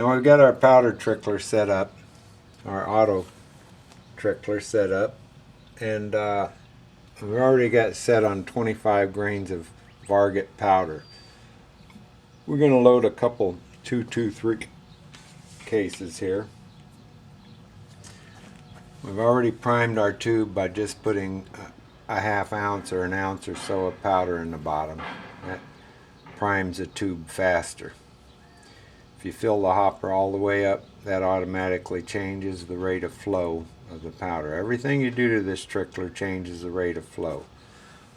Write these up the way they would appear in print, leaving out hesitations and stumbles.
Now we've got our powder trickler set up, our auto trickler set up, and we've already got set on 25 grains of vargot powder. We're going to load a couple 223 cases here. We've already primed our tube by just putting a half ounce or an ounce or so of powder in the bottom. That primes the tube faster. If you fill the hopper all the way up, that automatically changes the rate of flow of the powder. Everything you do to this trickler changes the rate of flow.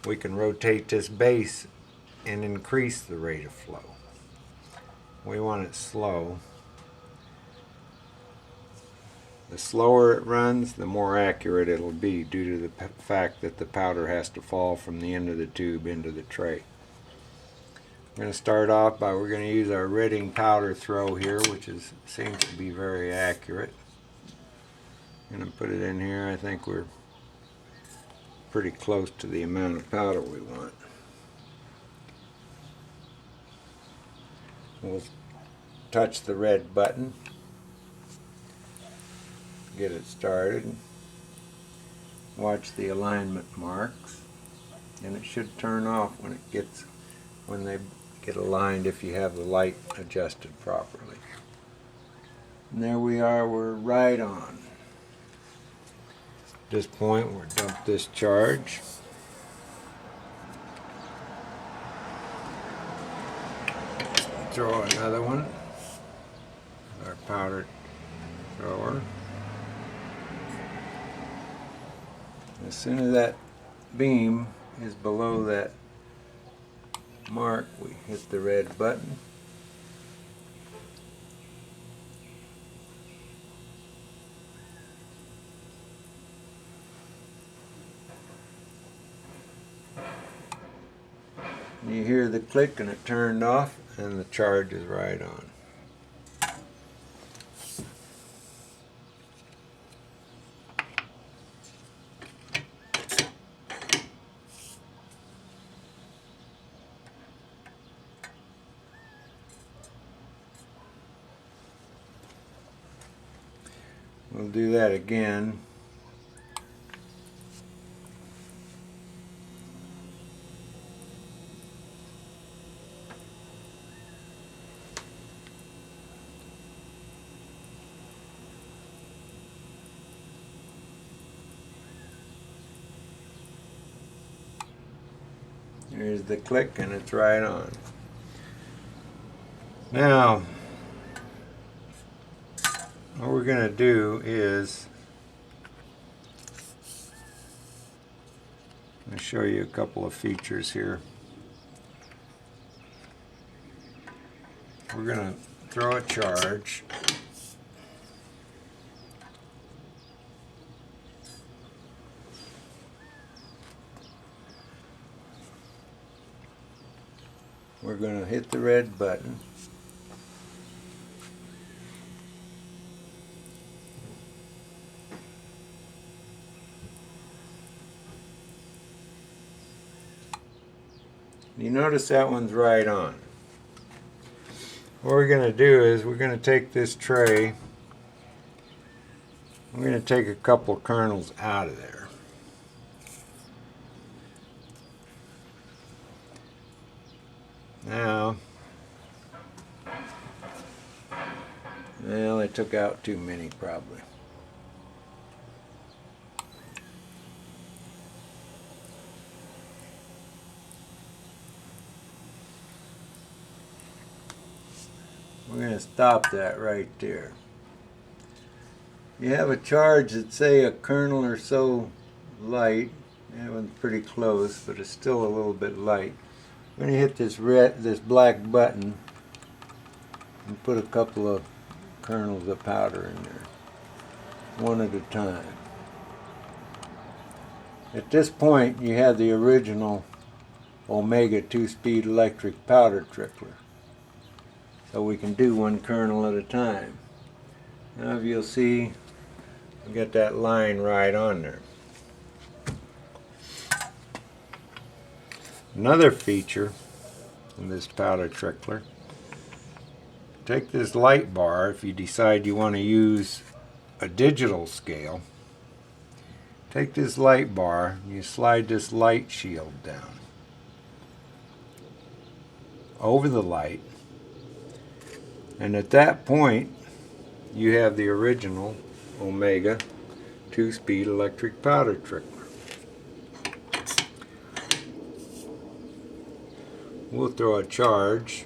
We can rotate this base and increase the rate of flow. We want it slow. The slower it runs, the more accurate it'll be due to the fact that the powder has to fall from the end of the tube into the tray. We're going to start off by we're going to use our Redding powder throw here, which seems to be very accurate. I'm going to put it in here. I think we're pretty close to the amount of powder we want. We'll touch the red button, get it started, watch the alignment marks, and it should turn off when they get aligned if you have the light adjusted properly. And there we are, we're right on. At this point, we'll dump this charge. Throw another one, our powder thrower. As soon as that beam is below that mark, we hit the red button. You hear the click and it turned off, and the charge is right on. We'll do that again. Here's the click and it's right on. Now, what we're going to do is, I'll show you a couple of features here. We're going to throw a charge. We're going to hit the red button. You notice that one's right on. What we're going to do is we're going to take this tray, we're going to take a couple kernels out of there. Now, well, I took out too many probably. We're going to stop that right there. You have a charge that's, say, a kernel or so light. That one's pretty close, but it's still a little bit light. We're going to hit this black button and put a couple of kernels of powder in there, one at a time. At this point, you have the original Omega 2-speed electric powder trickler. So we can do one kernel at a time. Now if you'll see, we got that line right on there. Another feature in this powder trickler take this light bar, if you decide you want to use a digital scale, take this light bar, you slide this light shield down over the light, and at that point you have the original Omega 2-speed electric powder trickler. We'll throw a charge.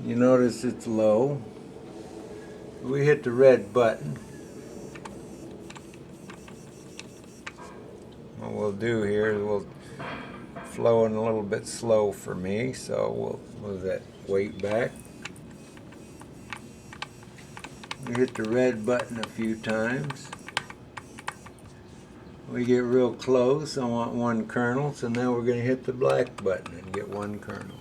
You notice it's low. We hit the red button. What we'll do here is we'll flowing a little bit slow for me, so we'll move that weight back. We hit the red button a few times. We get real close. I want 1 kernel, so now we're going to hit the black button and get 1 kernel.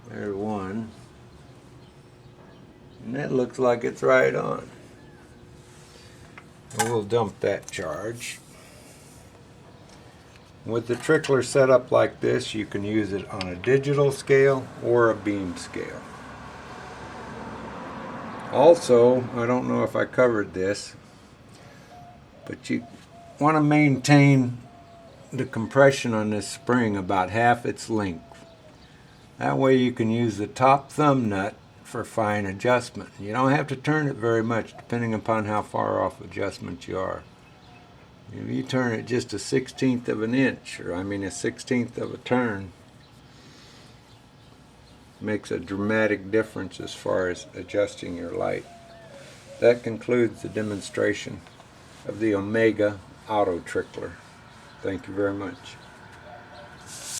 There's 1. And that looks like it's right on. And we'll dump that charge. With the trickler set up like this, you can use it on a digital scale or a beam scale. Also, I don't know if I covered this, but you want to maintain the compression on this spring about half its length. That way you can use the top thumb nut for fine adjustment. You don't have to turn it very much depending upon how far off adjustment you are. If you turn it just a 1/16 of an inch, or a 1/16 of a turn, makes a dramatic difference as far as adjusting your light. That concludes the demonstration of the Omega Auto Trickler. Thank you very much.